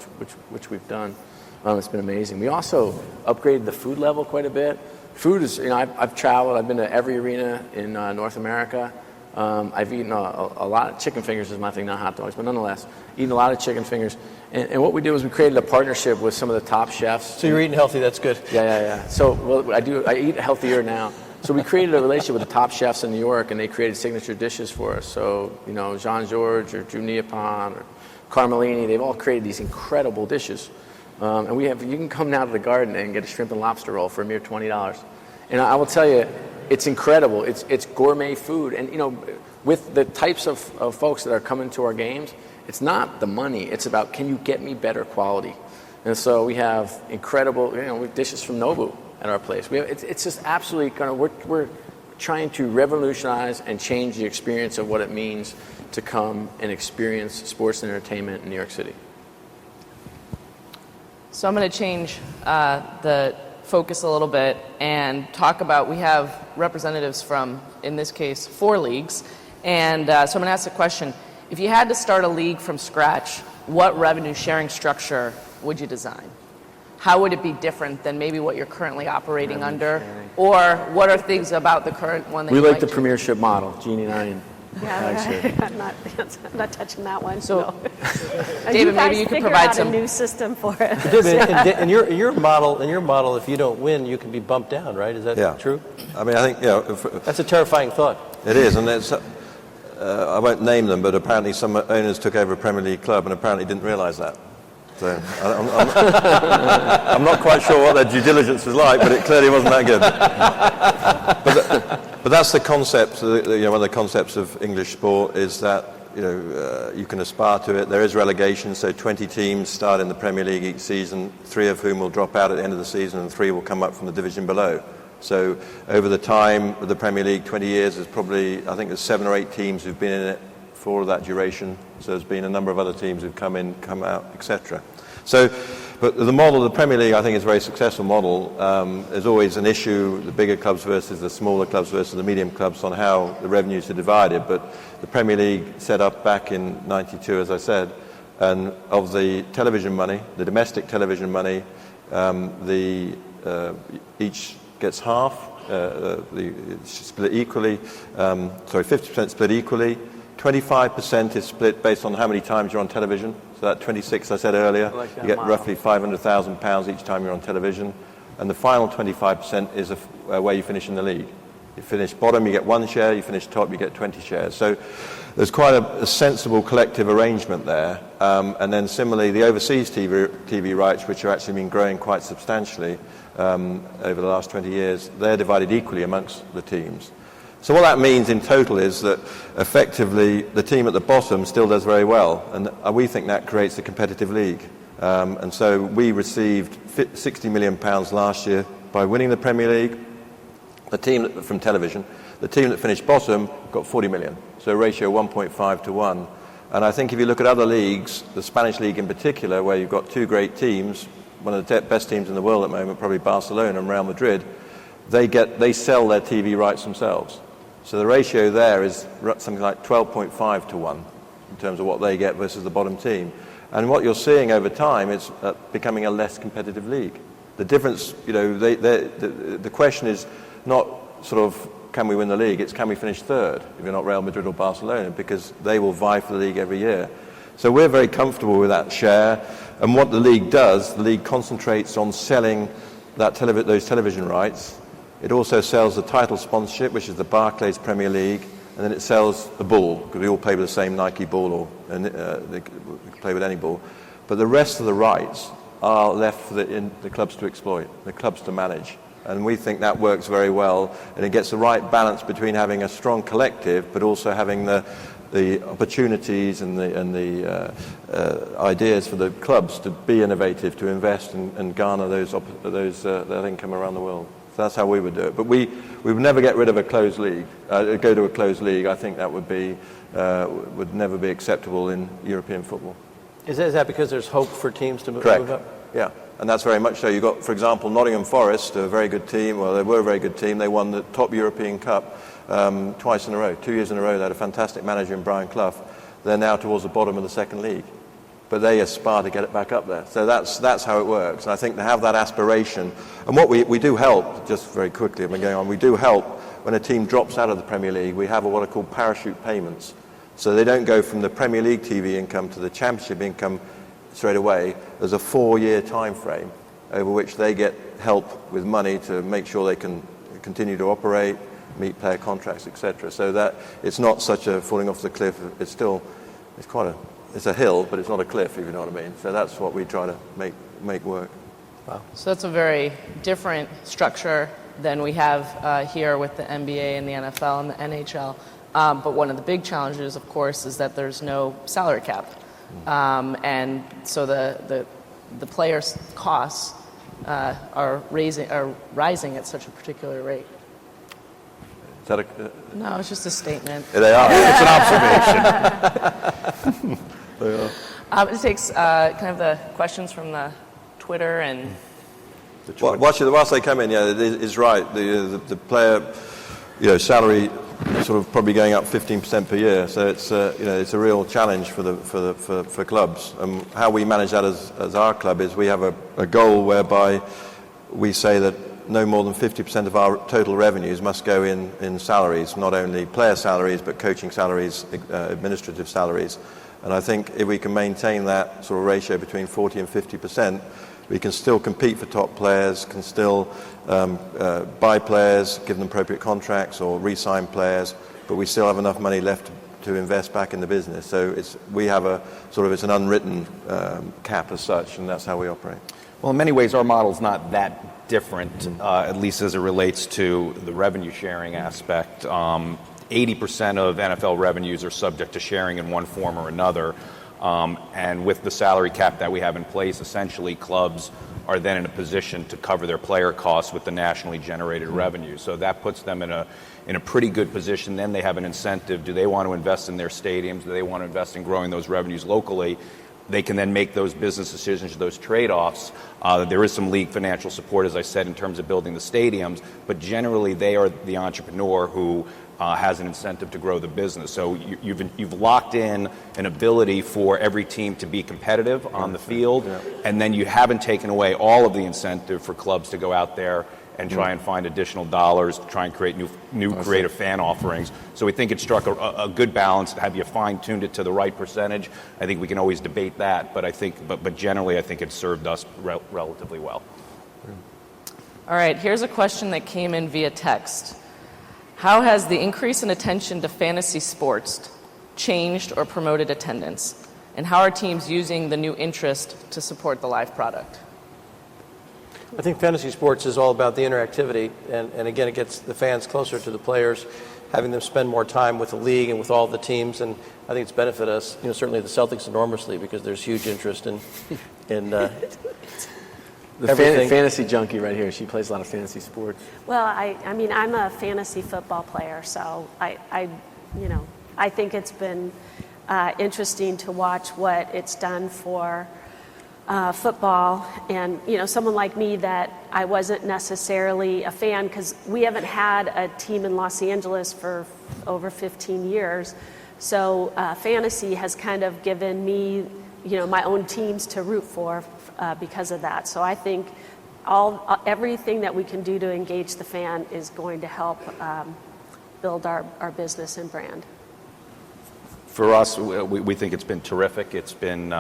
which we've done. It's been amazing. We also upgraded the food level quite a bit. Food is, I've traveled, I've been to every arena in North America. I've eaten a lot of chicken fingers is my thing, not hot dogs, but nonetheless, eaten a lot of chicken fingers. And what we did was we created a partnership with some of the top chefs. So you're eating healthy, that's good. Yeah. So I eat healthier now. So we created a relationship with the top chefs in New York, and they created signature dishes for us. So, Jean-Georges or Drew Neapolitan or Carmelini, they've all created these incredible dishes. And you can come now to the garden and get a shrimp and lobster roll for a mere $20. And I will tell you, it's incredible. It's gourmet food. And, with the types of folks that are coming to our games, it's not the money. It's about, can you get me better quality? And so we have incredible, dishes from Nobu at our place. It's just absolutely we're trying to revolutionize and change the experience of what it means to come and experience sports and entertainment in New York City. So I'm going to change the focus a little bit and talk about, we have representatives from, in this case, 4 leagues. And so I'm going to ask the question, if you had to start a league from scratch, what revenue sharing structure would you design? How would it be different than maybe what you're currently operating under? Or what are things about the current one that we you like the to? Premiership model, Jeannie and I. I'm not touching that one. So, David, maybe you could provide some a new system for it. In your model, if you don't win, you can be bumped down, right? Is that true? I mean, I think that's a terrifying thought. It is, and it's. I won't name them, but apparently some owners took over a Premier League club and apparently didn't realise that. So I'm not quite sure what their due diligence was like, but it clearly wasn't that good. But that's the concept. One of the concepts of English sport is that you can aspire to it. There is relegation, so 20 teams start in the Premier League each season, 3 of whom will drop out at the end of the season, and 3 will come up from the division below. So over the time of the Premier League, 20 years, there's probably, I think there's 7 or 8 teams who've been in it for all of that duration. So there's been a number of other teams who've come in, come out, etc. So, but the model, the Premier League, I think is a very successful model. There's always an issue, the bigger clubs versus the smaller clubs versus the medium clubs, on how the revenues are divided. But the Premier League set up back in '92, as I said, and of the television money, the domestic television money, each gets half, it's split equally, 50% split equally, 25% is split based on how many times you're on television. So that 26 I said earlier, you get roughly £500,000 each time you're on television. And the final 25% is where you finish in the league. You finish bottom, you get 1 share, you finish top, you get 20 shares. So there's quite a sensible collective arrangement there. And then similarly, the overseas TV rights, which have actually been growing quite substantially over the last 20 years, they're divided equally amongst the teams. So what that means in total is that effectively the team at the bottom still does very well, and we think that creates a competitive league. And so we received £60 million last year by winning the Premier League. The team from television, the team that finished bottom got 40 million, so a ratio 1.5 to 1. And I think if you look at other leagues, the Spanish league in particular, where you've got 2 great teams, one of the best teams in the world at the moment, probably Barcelona and Real Madrid, they sell their TV rights themselves. So the ratio there is something like 12.5 to 1 in terms of what they get versus the bottom team. And what you're seeing over time is becoming a less competitive league. The difference, the question is not sort of can we win the league, it's can we finish third if you're not Real Madrid or Barcelona, because they will vie for the league every year. So we're very comfortable with that share. And what the league does, the league concentrates on selling those television rights. It also sells the title sponsorship, which is the Barclays Premier League, and then it sells the ball, because we all play with the same Nike ball, or they play with any ball. But the rest of the rights are left for the clubs to exploit, the clubs to manage. And we think that works very well, and it gets the right balance between having a strong collective, but also having the opportunities and the ideas for the clubs to be innovative, to invest and garner that income around the world. So that's how we would do it. But we would never get rid of a closed league, go to a closed league. I think that would never be acceptable in European football. Is that because there's hope for teams to move up? Yeah, and that's very much so. You've got, for example, Nottingham Forest, a very good team. Well, they were a very good team. They won the top European Cup twice in a row, 2 years in a row. They had a fantastic manager in Brian Clough. They're now towards the bottom of the second league, but they aspire to get it back up there. So that's how it works. And I think to have that aspiration, and what we do help, just very quickly, I've been going on, we do help when a team drops out of the Premier League. We have what are called parachute payments. So they don't go from the Premier League TV income to the Championship income straight away. There's a 4-year time frame over which they get help with money to make sure they can continue to operate, meet player contracts, etc. So that it's not such a falling off the cliff. It's a hill, but it's not a cliff, if you know what I mean. So that's what we try to make work. Wow. So that's a very different structure than we have here with the NBA and the NFL and the NHL. But one of the big challenges, of course, is that there's no salary cap. And so the players' costs are rising at such a particular rate. Is that No, it's just a statement. They are. It's an observation. They are. It takes kind of the questions from the Twitter and... Whilst they come in, yeah, it is right. The player, salary sort of probably going up 15% per year. So it's it's a real challenge for clubs. And how we manage that as our club is we have a goal whereby we say that no more than 50% of our total revenues must go in salaries, not only player salaries but coaching salaries, administrative salaries. And I think if we can maintain that sort of ratio between 40 and 50%, we can still compete for top players, can still buy players, give them appropriate contracts or re-sign players, but we still have enough money left to invest back in the business. So we have it's an unwritten cap as such, and that's how we operate. Well, in many ways, our model's not that different, at least as it relates to the revenue sharing aspect. 80% of NFL revenues are subject to sharing in one form or another. And with the salary cap that we have in place, essentially clubs are then in a position to cover their player costs with the nationally generated revenue. So that puts them in a pretty good position. Then they have an incentive. Do they want to invest in their stadiums? Do they want to invest in growing those revenues locally? They can then make those business decisions, those trade-offs. There is some league financial support, as I said, in terms of building the stadiums, but generally they are the entrepreneur who has an incentive to grow the business. So you've locked in an ability for every team to be competitive on the field, and then you haven't taken away all of the incentive for clubs to go out there and try and find additional dollars to try and create new creative fan offerings. So we think it struck a good balance. Have you fine-tuned it to the right percentage? I think we can always debate that, but generally I think it served us relatively well. All right, here's a question that came in via text. How has the increase in attention to fantasy sports changed or promoted attendance? And how are teams using the new interest to support the live product? I think fantasy sports is all about the interactivity, and again, it gets the fans closer to the players, having them spend more time with the league and with all the teams, and I think it's benefited us, certainly the Celtics enormously, because there's huge interest in the fantasy junkie right here. She plays a lot of fantasy sports. Well, I mean, I'm a fantasy football player, so I think it's been interesting to watch what it's done for football, and someone like me that I wasn't necessarily a fan, because we haven't had a team in Los Angeles for over 15 years, so fantasy has kind of given me my own teams to root for because of that. So I think everything that we can do to engage the fan is going to help build our business and brand. For us, we think it's been terrific. It's been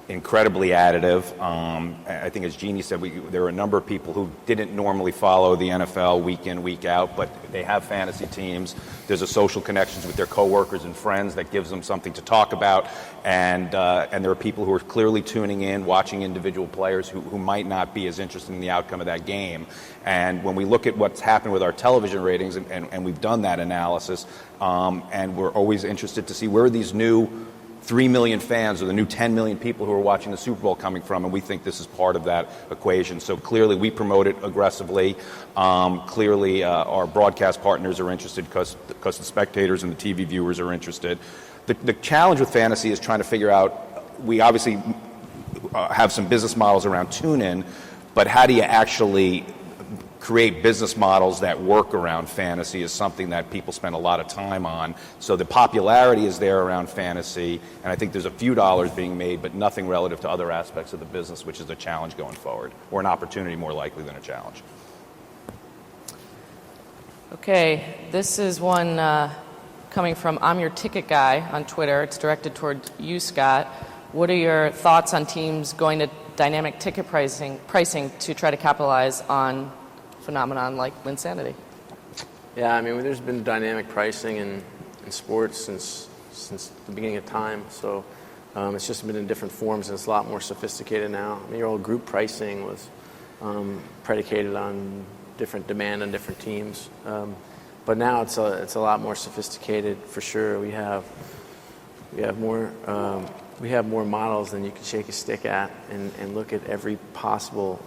incredibly additive. I think, as Jeannie said, there are a number of people who didn't normally follow the NFL week in, week out, but they have fantasy teams. There's a social connections with their coworkers and friends that gives them something to talk about, and there are people who are clearly tuning in, watching individual players who might not be as interested in the outcome of that game. And when we look at what's happened with our television ratings, and we've done that analysis, and we're always interested to see where are these new 3 million fans or the new 10 million people who are watching the Super Bowl coming from, and we think this is part of that equation. So clearly we promote it aggressively. Clearly our broadcast partners are interested because the spectators and the TV viewers are interested. The challenge with fantasy is trying to figure out, we obviously have some business models around tune-in, but how do you actually create business models that work around fantasy is something that people spend a lot of time on. So the popularity is there around fantasy, and I think there's a few dollars being made, but nothing relative to other aspects of the business, which is a challenge going forward, or an opportunity more likely than a challenge. Okay, this is one coming from I'm Your Ticket Guy on Twitter. It's directed toward you, Scott. What are your thoughts on teams going to dynamic ticket pricing to try to capitalize on phenomenon like Linsanity? Yeah, I mean, there's been dynamic pricing in sports since the beginning of time. So it's just been in different forms, and it's a lot more sophisticated now. I mean, your old group pricing was predicated on different demand on different teams, but now it's a lot more sophisticated for sure. We have more models than you can shake a stick at, and look at every possible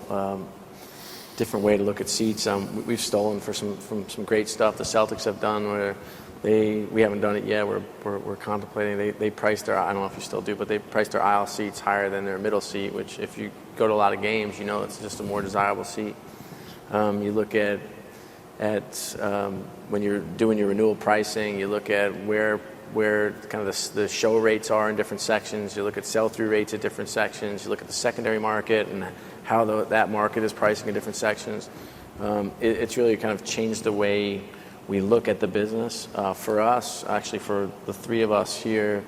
different way to look at seats. We've stolen from some great stuff the Celtics have done, where we haven't done it yet. We're contemplating. They priced their, I don't know if you still do, but they priced their aisle seats higher than their middle seat, which if you go to a lot of games, it's just a more desirable seat. You look at when you're doing your renewal pricing, you look at where kind of the show rates are in different sections. You look at sell-through rates at different sections. You look at the secondary market and how that market is pricing in different sections. It's really kind of changed the way we look at the business. For us, actually, for the three of us here,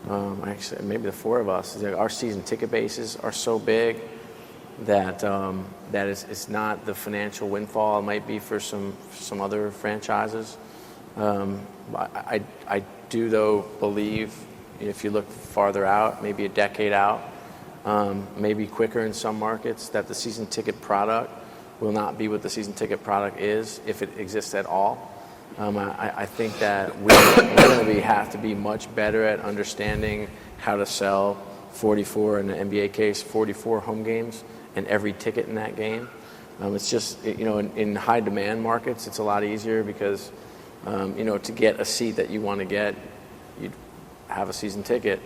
actually maybe the four of us, our season ticket bases are so big that it's not the financial windfall it might be for some other franchises. I do, though, believe if you look farther out, maybe a decade out, maybe quicker in some markets, that the season ticket product will not be what the season ticket product is, if it exists at all. I think that we're going to have to be much better at understanding how to sell 44, in the NBA case, 44 home games and every ticket in that game. It's just, in high demand markets, it's a lot easier because, to get a seat that you want to get, you have a season ticket.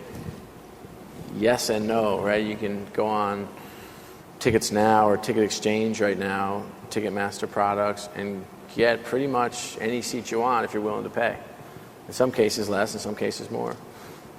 Yes and no, right? You can go on Tickets Now or Ticket Exchange right now, Ticketmaster products, and get pretty much any seat you want if you're willing to pay. In some cases less, in some cases more.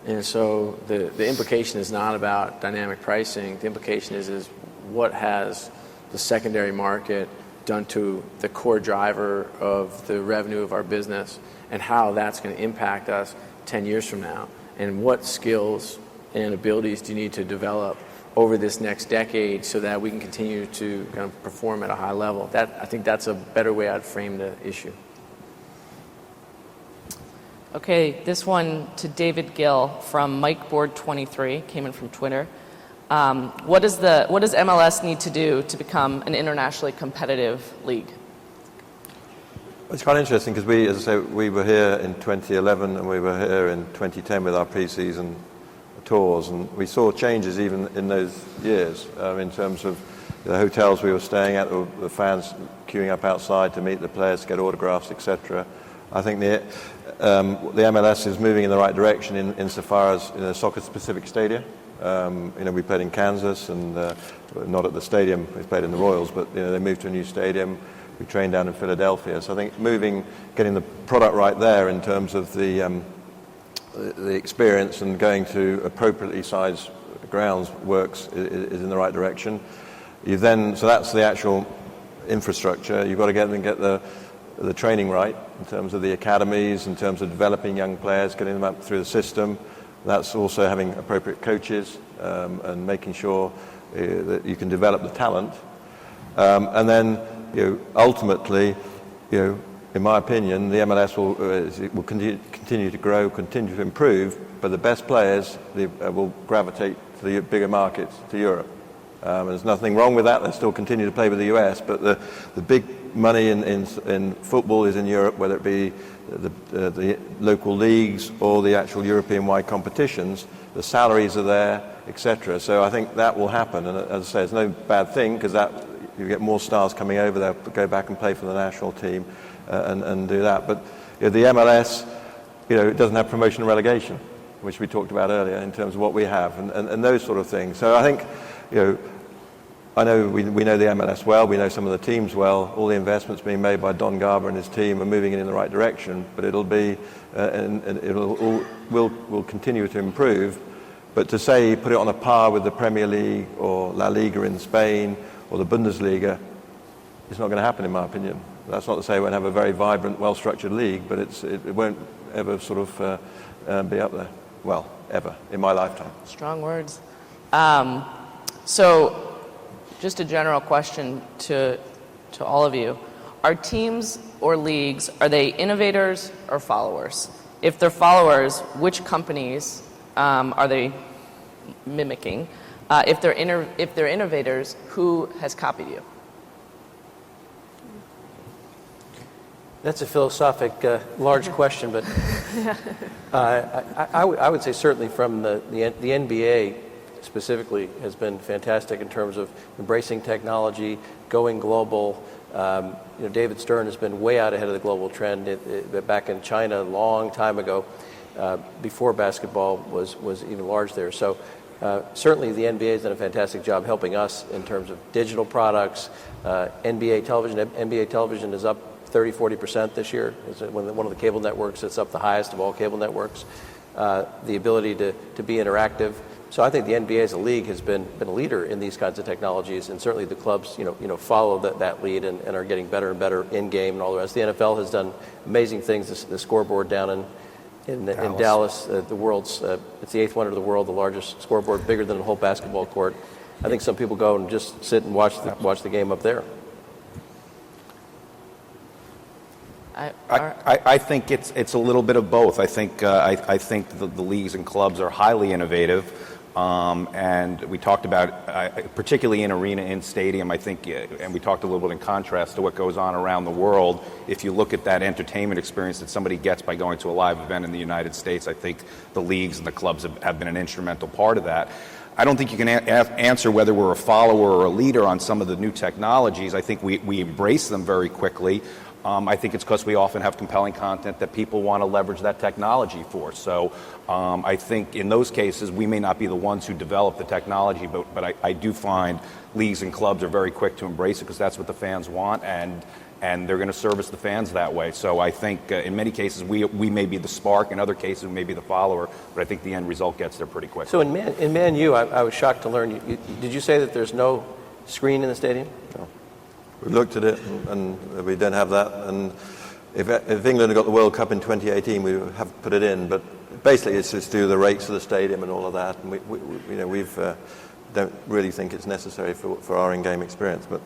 And so the implication is not about dynamic pricing. The implication is what has the secondary market done to the core driver of the revenue of our business and how that's going to impact us 10 years from now. And what skills and abilities do you need to develop over this next decade so that we can continue to kind of perform at a high level. I think that's a better way I'd frame the issue. Okay, this one to David Gill from MikeBoard23, came in from Twitter. What does MLS need to do to become an internationally competitive league? It's quite interesting because as I say, we were here in 2011 and we were here in 2010 with our pre-season tours, and we saw changes even in those years in terms of the hotels we were staying at, the fans queuing up outside to meet the players, to get autographs, etc. I think the MLS is moving in the right direction insofar as soccer-specific stadia. We played in Kansas and not at the stadium. We played in the Royals, but they moved to a new stadium. We trained down in Philadelphia. So I think getting the product right there in terms of the experience and going to appropriately sized grounds is in the right direction. So that's the actual infrastructure. You've got to get the training right in terms of the academies, in terms of developing young players, getting them up through the system. That's also having appropriate coaches and making sure that you can develop the talent. And then, ultimately, in my opinion, the MLS will continue to grow, continue to improve, but the best players will gravitate to the bigger markets, to Europe. There's nothing wrong with that. They still continue to play with the US, but the big money in football is in Europe, whether it be the local leagues or the actual European-wide competitions. The salaries are there, etc. So I think that will happen. And as I say, it's no bad thing because you get more stars coming over there, go back and play for the national team and do that. But the MLS, it doesn't have promotion and relegation, which we talked about earlier in terms of what we have and those sort of things. So I think, I know we know the MLS well, we know some of the teams well. All the investments being made by Don Garber and his team are moving in the right direction, but it'll be and will continue to improve. But to say put it on a par with the Premier League or La Liga in Spain or the Bundesliga, it's not going to happen in my opinion. That's not to say it won't have a very vibrant, well-structured league, but it won't ever sort of be up there. Well, ever in my lifetime. Strong words. So, just a general question to all of you. Are teams or leagues, are they innovators or followers? If they're followers, which companies are they mimicking? If they're innovators, who has copied you? That's a philosophic, large question, but I would say certainly from the NBA specifically has been fantastic in terms of embracing technology, going global. David Stern has been way out ahead of the global trend back in China a long time ago, before basketball was even large there. So certainly the NBA has done a fantastic job helping us in terms of digital products. NBA television is up 30-40% this year. It's one of the cable networks. It's up the highest of all cable networks. The ability to be interactive. So I think the NBA as a league has been a leader in these kinds of technologies, and certainly the clubs follow that lead and are getting better and better in game and all the rest. The NFL has done amazing things. The scoreboard down in Dallas, the world's it's the 8th wonder of the world, the largest scoreboard, bigger than the whole basketball court. I think some people go and just sit and watch the game up there. I think it's a little bit of both. I think the leagues and clubs are highly innovative. And we talked about, particularly in arena, in stadium, I think, and we talked a little bit in contrast to what goes on around the world. If you look at that entertainment experience that somebody gets by going to a live event in the United States, I think the leagues and the clubs have been an instrumental part of that. I don't think you can answer whether we're a follower or a leader on some of the new technologies. I think we embrace them very quickly. I think it's because we often have compelling content that people want to leverage that technology for. So I think in those cases, we may not be the ones who develop the technology, but I do find leagues and clubs are very quick to embrace it because that's what the fans want, and they're going to service the fans that way. So I think in many cases, we may be the spark. In other cases, we may be the follower, but I think the end result gets there pretty quick. So in Man U, I was shocked to learn, did you say that there's no screen in the stadium? No. We looked at it, and we don't have that. And if England had got the World Cup in 2018, we would have put it in. But basically, it's just do the rates of the stadium and all of that. And we don't really think it's necessary for our in-game experience. But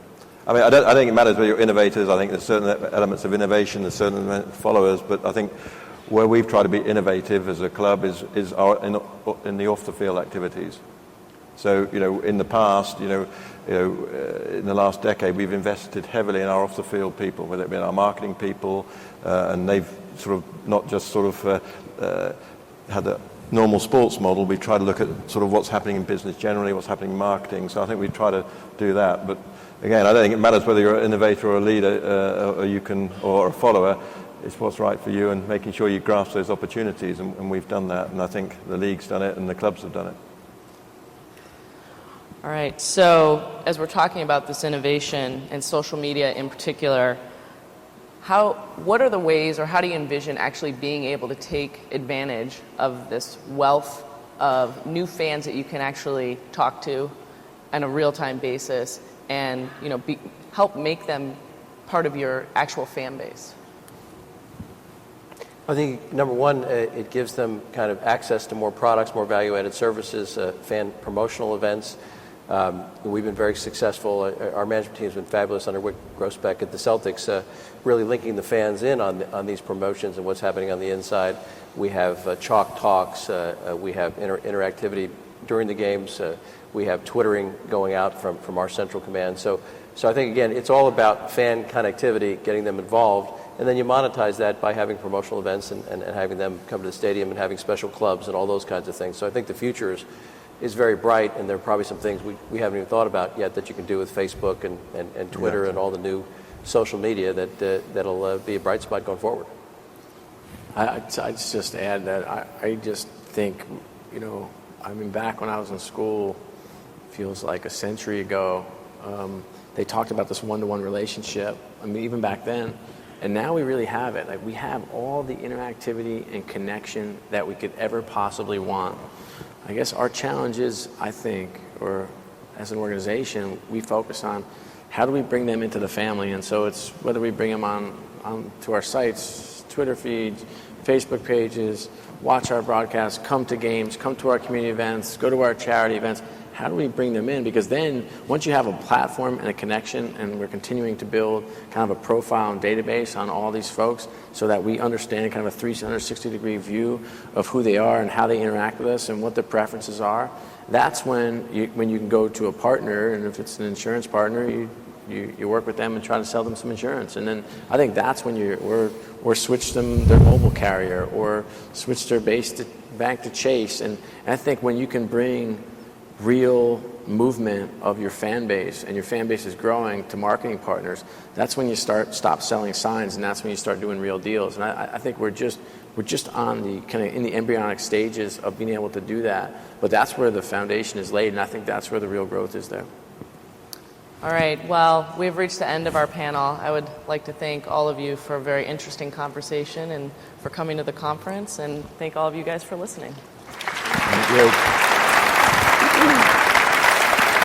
I mean, I think it matters whether you're innovators. I think there's certain elements of innovation, there's certain followers. But I think where we've tried to be innovative as a club is in the off-the-field activities. So, in the past, in the last decade, we've invested heavily in our off-the-field people, whether it be our marketing people, and they've sort of not just sort of had a normal sports model. We try to look at sort of what's happening in business generally, what's happening in marketing. So I think we try to do that. But again, I don't think it matters whether you're an innovator or a leader, or a follower. It's what's right for you and making sure you grasp those opportunities, and we've done that. And I think the league's done it and the clubs have done it. All right, so as we're talking about this innovation and social media in particular, what are the ways, or how do you envision actually being able to take advantage of this wealth of new fans that you can actually talk to on a real-time basis and help make them part of your actual fan base? I think, number one, it gives them kind of access to more products, more value-added services, fan promotional events. We've been very successful. Our management team has been fabulous under Wick Grossbeck at the Celtics, really linking the fans in on these promotions and what's happening on the inside. We have chalk talks. We have interactivity during the games. We have Twittering going out from our central command. So I think, again, it's all about fan connectivity, getting them involved, and then you monetize that by having promotional events and having them come to the stadium and having special clubs and all those kinds of things. So I think the future is very bright, and there are probably some things we haven't even thought about yet that you can do with Facebook and Twitter and all the new social media that'll be a bright spot going forward. I'd just add that I just think, back when I was in school, feels like a century ago, they talked about this one-to-one relationship. Even back then. And now we really have it. Like, we have all the interactivity and connection that we could ever possibly want. I guess our challenge is, I think, or as an organization, we focus on how do we bring them into the family. And so it's whether we bring them on to our sites, Twitter feeds, Facebook pages, watch our broadcasts, come to games, come to our community events, go to our charity events. How do we bring them in? Because then once you have a platform and a connection, and we're continuing to build kind of a profile and database on all these folks so that we understand kind of a 360-degree view of who they are and how they interact with us and what their preferences are, that's when you can go to a partner, and if it's an insurance partner, you work with them and try to sell them some insurance. And then I think that's when or switch them their mobile carrier or switch their bank to Chase. And I think when you can bring real movement of your fan base, and your fan base is growing to marketing partners, that's when you stop selling signs, and that's when you start doing real deals. And I think we're just on the kind of in the embryonic stages of being able to do that. But that's where the foundation is laid, and I think that's where the real growth is there. All right, well, we've reached the end of our panel. I would like to thank all of you for a very interesting conversation and for coming to the conference, and thank all of you guys for listening. Thank you.